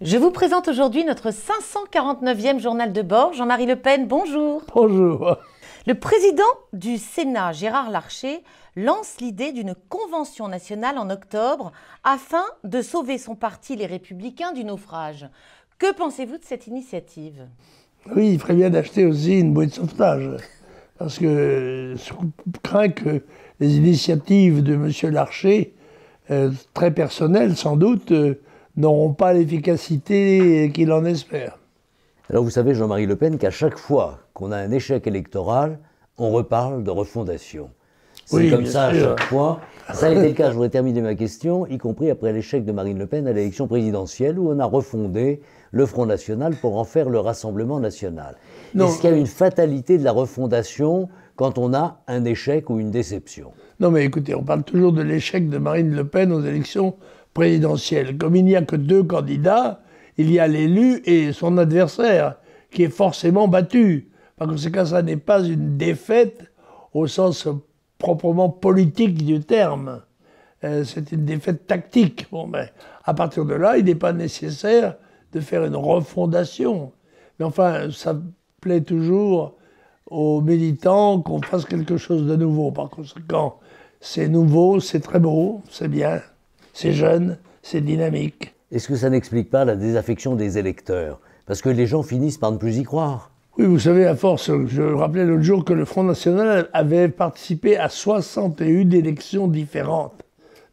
Je vous présente aujourd'hui notre 549e journal de bord. Jean-Marie Le Pen, bonjour. Bonjour. Le président du Sénat, Gérard Larcher, lance l'idée d'une convention nationale en octobre afin de sauver son parti, les Républicains, du naufrage. Que pensez-vous de cette initiative? Oui, il ferait bien d'acheter aussi une bouée de sauvetage. Parce que je crains que les initiatives de M. Larcher, très personnelles sans doute, n'auront pas l'efficacité qu'il en espère. Alors vous savez, Jean-Marie Le Pen, qu'à chaque fois qu'on a un échec électoral, on reparle de refondation. C'est oui, comme ça sûr. à chaque fois. Ça a été le cas, je voudrais terminer ma question, y compris après l'échec de Marine Le Pen à l'élection présidentielle, où on a refondé le Front National pour en faire le Rassemblement National. Est-ce qu'il y a une fatalité de la refondation quand on a un échec ou une déception? Non mais écoutez, on parle toujours de l'échec de Marine Le Pen aux élections présidentielles. Comme il n'y a que deux candidats, il y a l'élu et son adversaire, qui est forcément battu. Par conséquent, ça n'est pas une défaite au sens proprement politique du terme. C'est une défaite tactique. Bon, ben, à partir de là, il n'est pas nécessaire de faire une refondation. Mais enfin, ça plaît toujours aux militants qu'on fasse quelque chose de nouveau. Par conséquent, c'est nouveau, c'est très beau, c'est bien, c'est jeune, c'est dynamique. Est-ce que ça n'explique pas la désaffection des électeurs? Parce que les gens finissent par ne plus y croire. Oui, vous savez, à force, je rappelais l'autre jour que le Front National avait participé à 61 élections différentes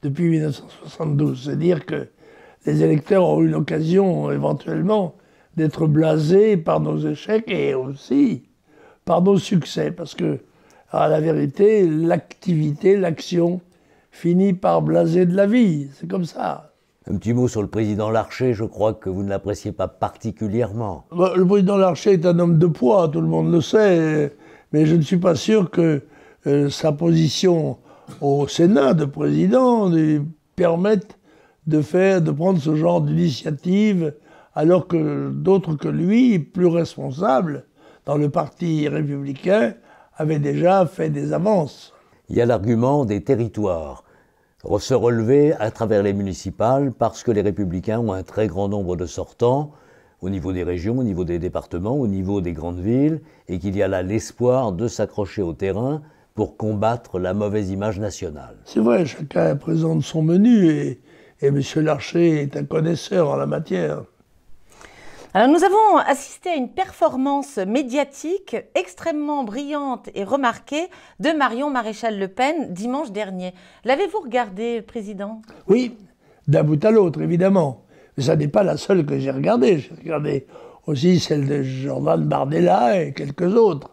depuis 1972. C'est-à-dire que les électeurs ont eu l'occasion, éventuellement, d'être blasés par nos échecs et aussi par nos succès. Parce que, à la vérité, l'activité, l'action, finit par blaser de la vie. C'est comme ça. Un petit mot sur le président Larcher, je crois que vous ne l'appréciez pas particulièrement. Le président Larcher est un homme de poids, tout le monde le sait, mais je ne suis pas sûr que sa position au Sénat de président lui permette de prendre ce genre d'initiative, alors que d'autres que lui, plus responsables dans le parti républicain, avaient déjà fait des avances. Il y a l'argument des territoires. Se relever à travers les municipales parce que les Républicains ont un très grand nombre de sortants au niveau des régions, au niveau des départements, au niveau des grandes villes, et qu'il y a là l'espoir de s'accrocher au terrain pour combattre la mauvaise image nationale. C'est vrai, chacun présente son menu et M. Larcher est un connaisseur en la matière. Alors nous avons assisté à une performance médiatique extrêmement brillante et remarquée de Marion Maréchal Le Pen dimanche dernier. L'avez-vous regardée, Président? Oui, d'un bout à l'autre, évidemment. Mais ça n'est pas la seule que j'ai regardée. J'ai regardé aussi celle de Jordan Bardella et quelques autres.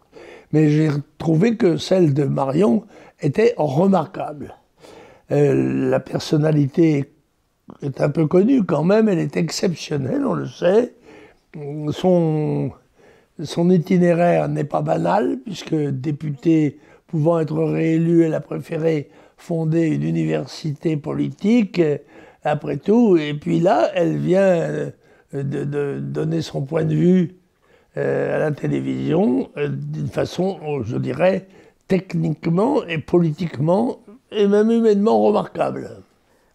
Mais j'ai trouvé que celle de Marion était remarquable. La personnalité est un peu connue quand même, elle est exceptionnelle, on le sait. Son itinéraire n'est pas banal, puisque députée pouvant être réélue, elle a préféré fonder une université politique, après tout. Et puis là, elle vient de donner son point de vue à la télévision d'une façon, je dirais, techniquement et politiquement, et même humainement remarquable.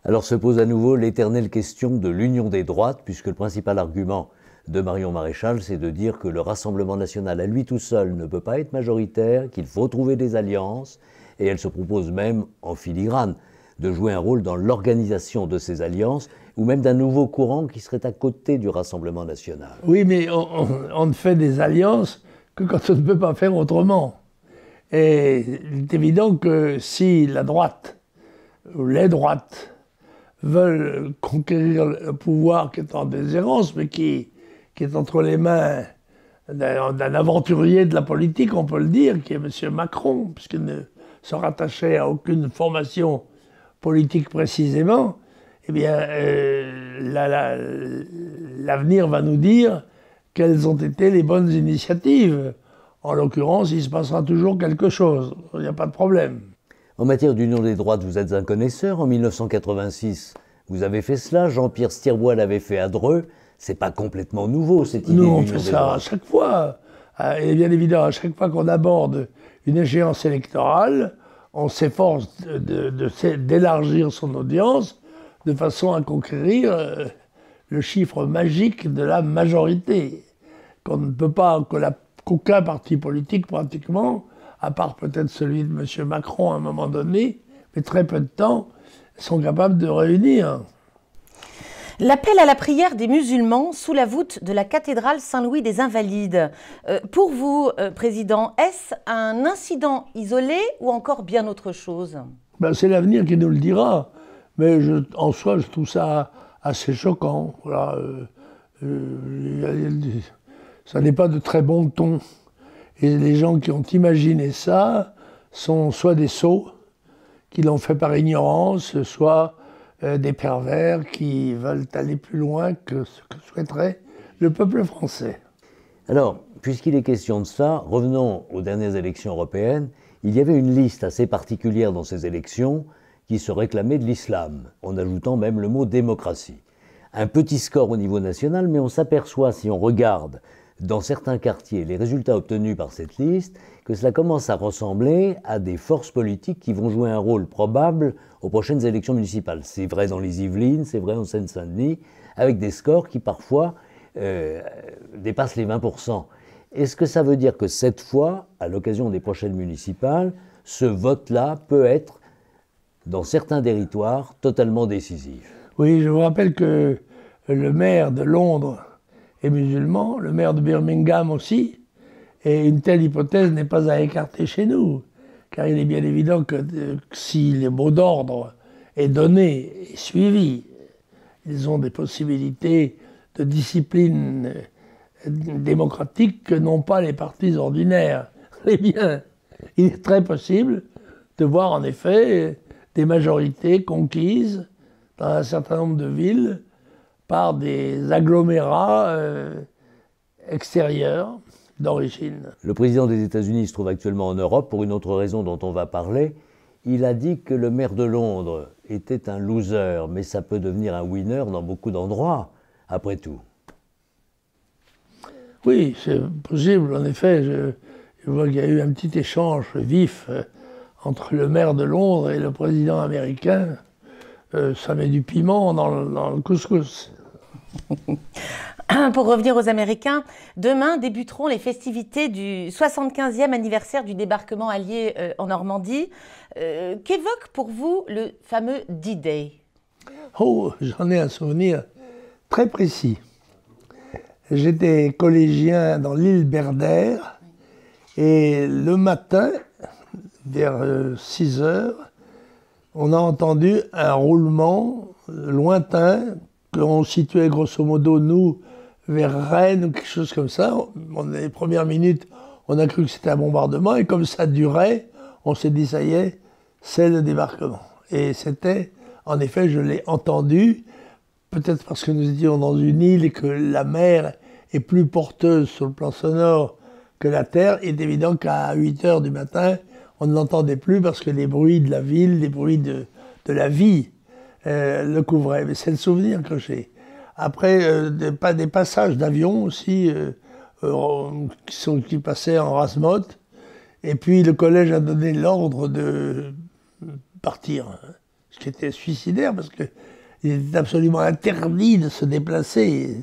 Alors se pose à nouveau l'éternelle question de l'union des droites, puisque le principal argument de Marion Maréchal, c'est de dire que le Rassemblement National à lui tout seul ne peut pas être majoritaire, qu'il faut trouver des alliances, et elle se propose même, en filigrane, de jouer un rôle dans l'organisation de ces alliances, ou même d'un nouveau courant qui serait à côté du Rassemblement National. Oui, mais on ne fait des alliances que quand on ne peut pas faire autrement. Et il est évident que si la droite, ou les droites, veulent conquérir le pouvoir qui est en déshérence, mais qui est entre les mains d'un aventurier de la politique, on peut le dire, qui est M. Macron, puisqu'il ne se rattachait à aucune formation politique précisément, eh bien, l'avenir va nous dire quelles ont été les bonnes initiatives. En l'occurrence, il se passera toujours quelque chose, il n'y a pas de problème. En matière d'union des droites, vous êtes un connaisseur. En 1986, vous avez fait cela. Jean-Pierre Stirbois l'avait fait à Dreux. C'est pas complètement nouveau, cette idée d'union des droites. Nous, on fait ça à chaque fois. Et bien évidemment, à chaque fois qu'on aborde une échéance électorale, on s'efforce d'élargir son audience de façon à conquérir le chiffre magique de la majorité, qu'on ne peut pas, qu'aucun parti politique pratiquement, à part peut-être celui de M. Macron à un moment donné, mais très peu de temps, sont capables de réunir. L'appel à la prière des musulmans sous la voûte de la cathédrale Saint-Louis des Invalides. Pour vous, Président, est-ce un incident isolé ou encore bien autre chose? Ben, c'est l'avenir qui nous le dira. Mais en soi, je trouve ça assez choquant. Voilà. Ça n'est pas de très bon ton. Et les gens qui ont imaginé ça sont soit des sots, qui l'ont fait par ignorance, soit des pervers qui veulent aller plus loin que ce que souhaiterait le peuple français. Alors, puisqu'il est question de ça, revenons aux dernières élections européennes. Il y avait une liste assez particulière dans ces élections qui se réclamait de l'islam, en ajoutant même le mot démocratie. Un petit score au niveau national, mais on s'aperçoit, si on regarde dans certains quartiers les résultats obtenus par cette liste, que cela commence à ressembler à des forces politiques qui vont jouer un rôle probable aux prochaines élections municipales. C'est vrai dans les Yvelines, c'est vrai en Seine-Saint-Denis, avec des scores qui parfois dépassent les 20%. Est-ce que ça veut dire que cette fois, à l'occasion des prochaines municipales, ce vote-là peut être, dans certains territoires, totalement décisif? Oui, je vous rappelle que le maire de Londres est musulman, le maire de Birmingham aussi, et une telle hypothèse n'est pas à écarter chez nous, car il est bien évident que si le mot d'ordre est donné et suivi, ils ont des possibilités de discipline démocratique que n'ont pas les partis ordinaires. Eh bien, il est très possible de voir en effet des majorités conquises dans un certain nombre de villes par des agglomérats extérieurs d'origine. Le président des États-Unis se trouve actuellement en Europe pour une autre raison dont on va parler. Il a dit que le maire de Londres était un loser, mais ça peut devenir un winner dans beaucoup d'endroits, après tout. Oui, c'est possible. En effet, je vois qu'il y a eu un petit échange vif entre le maire de Londres et le président américain. Ça met du piment dans le couscous. Pour revenir aux Américains, demain débuteront les festivités du 75e anniversaire du débarquement allié en Normandie. Qu'évoque pour vous le fameux D-Day? Oh, j'en ai un souvenir très précis. J'étais collégien dans l'île Berder et le matin, vers 6 heures, on a entendu un roulement lointain qu'on situait grosso modo, nous, vers Rennes ou quelque chose comme ça. Les premières minutes, on a cru que c'était un bombardement et comme ça durait, on s'est dit, ça y est, c'est le débarquement. Et c'était, en effet, je l'ai entendu, peut-être parce que nous étions dans une île et que la mer est plus porteuse sur le plan sonore que la terre. Il est évident qu'à 8 heures du matin, on ne l'entendait plus parce que les bruits de la ville, les bruits de la vie le couvraient. Mais c'est le souvenir que j'ai. Après, des passages d'avions aussi qui passaient en rase-motte. Et puis le collège a donné l'ordre de partir, ce qui était suicidaire parce qu'il était absolument interdit de se déplacer.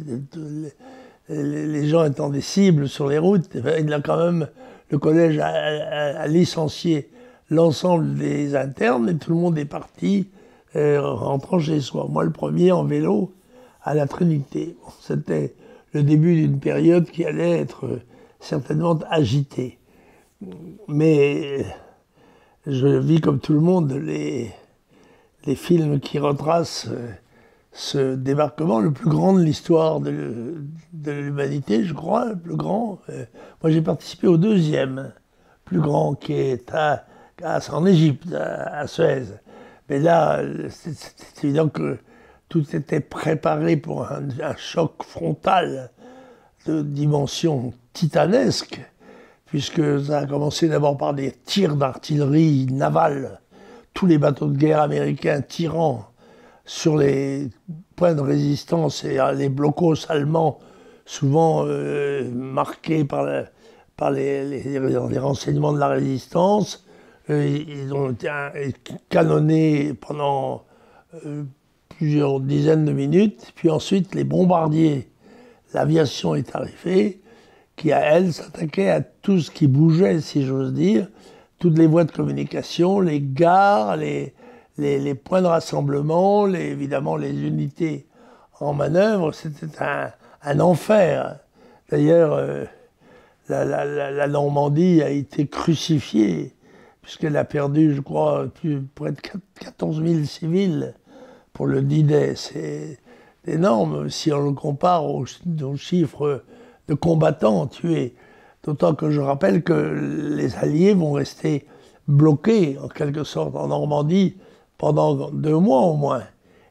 Les gens étant des cibles sur les routes, le collège a licencié l'ensemble des internes et tout le monde est parti rentrant chez soi. Moi, le premier en vélo à la Trinité. Bon, c'était le début d'une période qui allait être certainement agitée. Mais je vis comme tout le monde les films qui retracent ce débarquement, le plus grand de l'histoire de l'humanité, je crois, le plus grand. Moi, j'ai participé au deuxième, plus grand, qui est en Égypte, à Suez. Mais là, c'est évident que tout était préparé pour un choc frontal de dimension titanesque, puisque ça a commencé d'abord par des tirs d'artillerie navale, tous les bateaux de guerre américains tirant sur les points de résistance et les blocos allemands, souvent marqués par les renseignements de la résistance. Ils ont été canonnés pendant plusieurs dizaines de minutes. Puis ensuite, les bombardiers, l'aviation est arrivée, qui, à elle, s'attaquait à tout ce qui bougeait, si j'ose dire, toutes les voies de communication, les gares, les points de rassemblement, évidemment les unités en manœuvre. C'était un enfer. D'ailleurs, la Normandie a été crucifiée, puisqu'elle a perdu, je crois, près de 14 000 civils pour le D-Day. C'est énorme si on le compare aux chiffres de combattants tués. D'autant que je rappelle que les Alliés vont rester bloqués, en quelque sorte, en Normandie pendant 2 mois au moins,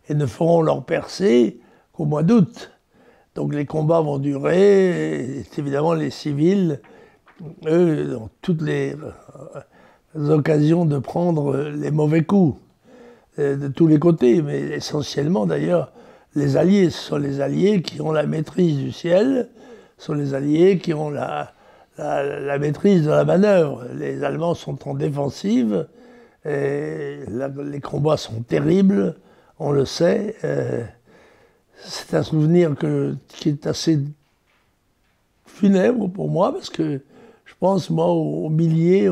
et ne feront leur percée qu'au mois d'août. Donc les combats vont durer, et évidemment les civils, eux, ont toutes les occasions de prendre les mauvais coups, de tous les côtés, mais essentiellement d'ailleurs les Alliés. Ce sont les Alliés qui ont la maîtrise du ciel, ce sont les Alliés qui ont la maîtrise de la manœuvre. Les Allemands sont en défensive, et les combats sont terribles, on le sait. C'est un souvenir qui est assez funèbre pour moi, parce que je pense, moi, aux milliers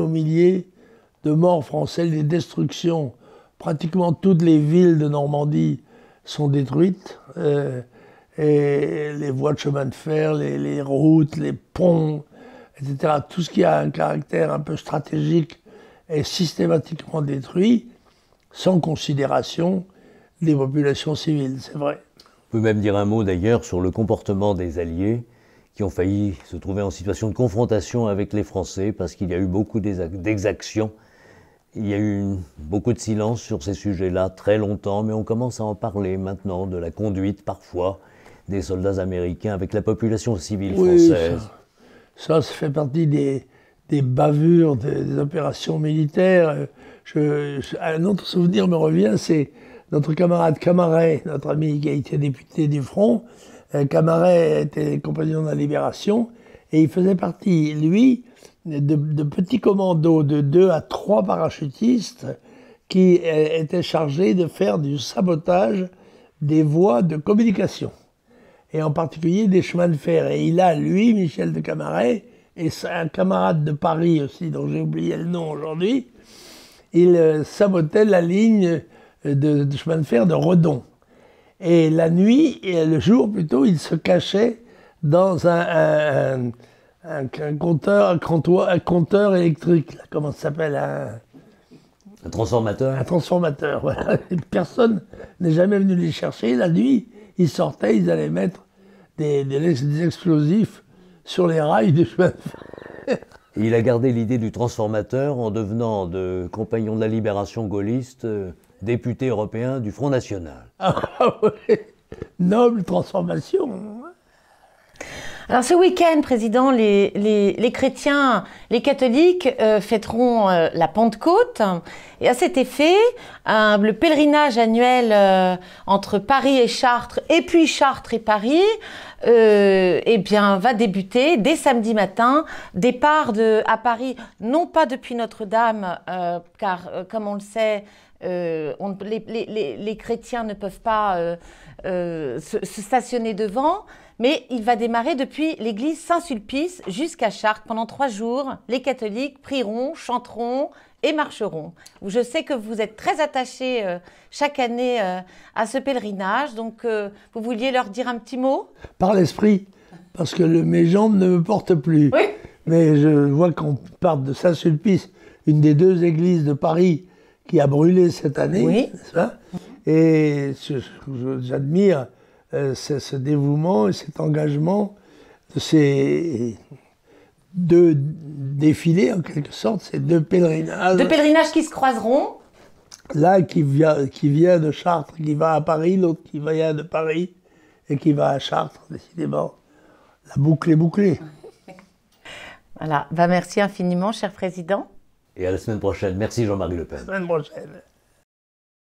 de morts français, les destructions. Pratiquement toutes les villes de Normandie sont détruites, et les voies de chemin de fer, les routes, les ponts, etc. Tout ce qui a un caractère un peu stratégique est systématiquement détruit, sans considération des populations civiles, c'est vrai. On peut même dire un mot d'ailleurs sur le comportement des Alliés qui ont failli se trouver en situation de confrontation avec les Français parce qu'il y a eu beaucoup d'exactions. Il y a eu beaucoup de silence sur ces sujets-là très longtemps, mais on commence à en parler maintenant de la conduite parfois des soldats américains avec la population civile française. Ça fait partie des bavures des opérations militaires. Un autre souvenir me revient, c'est notre camarade Camaret, notre ami qui a été député du Front. Camaret était compagnon de la Libération, et il faisait partie, lui, de petits commandos de 2 à 3 parachutistes qui étaient chargés de faire du sabotage des voies de communication, et en particulier des chemins de fer. Et il a, lui, Michel de Camaret, et un camarade de Paris aussi, dont j'ai oublié le nom aujourd'hui, il sabotait la ligne de chemin de fer de Redon. Et la nuit, et le jour plutôt, il se cachait dans un compteur électrique, là, comment ça s'appelle, un transformateur. Un transformateur, voilà. Personne n'est jamais venu les chercher. La nuit, ils sortaient, ils allaient mettre des explosifs sur les rails du chemin de fer. Et il a gardé l'idée du transformateur en devenant de compagnon de la libération gaulliste, député européen du Front National. Ah oui, noble transformation. Alors ce week-end, Président, les chrétiens, les catholiques fêteront la Pentecôte. Et à cet effet, le pèlerinage annuel entre Paris et Chartres, et puis Chartres et Paris, eh bien, va débuter dès samedi matin. Départ à Paris, non pas depuis Notre-Dame, car comme on le sait, les chrétiens ne peuvent pas se stationner devant, mais il va démarrer depuis l'église Saint-Sulpice jusqu'à Chartres. Pendant 3 jours, les catholiques prieront, chanteront et marcheront. Je sais que vous êtes très attachés chaque année à ce pèlerinage, donc vous vouliez leur dire un petit mot? Par l'esprit, parce que mes jambes ne me portent plus. Oui. Mais je vois qu'on part de Saint-Sulpice, une des 2 églises de Paris qui a brûlé cette année, oui. N'est-ce pas? Et j'admire ce dévouement et cet engagement de ces 2 défilés, en quelque sorte, ces 2 pèlerinages. 2 pèlerinages qui se croiseront. L'un qui vient de Chartres, qui va à Paris, l'autre qui vient de Paris et qui va à Chartres, décidément. La boucle est bouclée. Voilà. Merci infiniment, cher Président. Et à la semaine prochaine. Merci Jean-Marie Le Pen. À la semaine prochaine.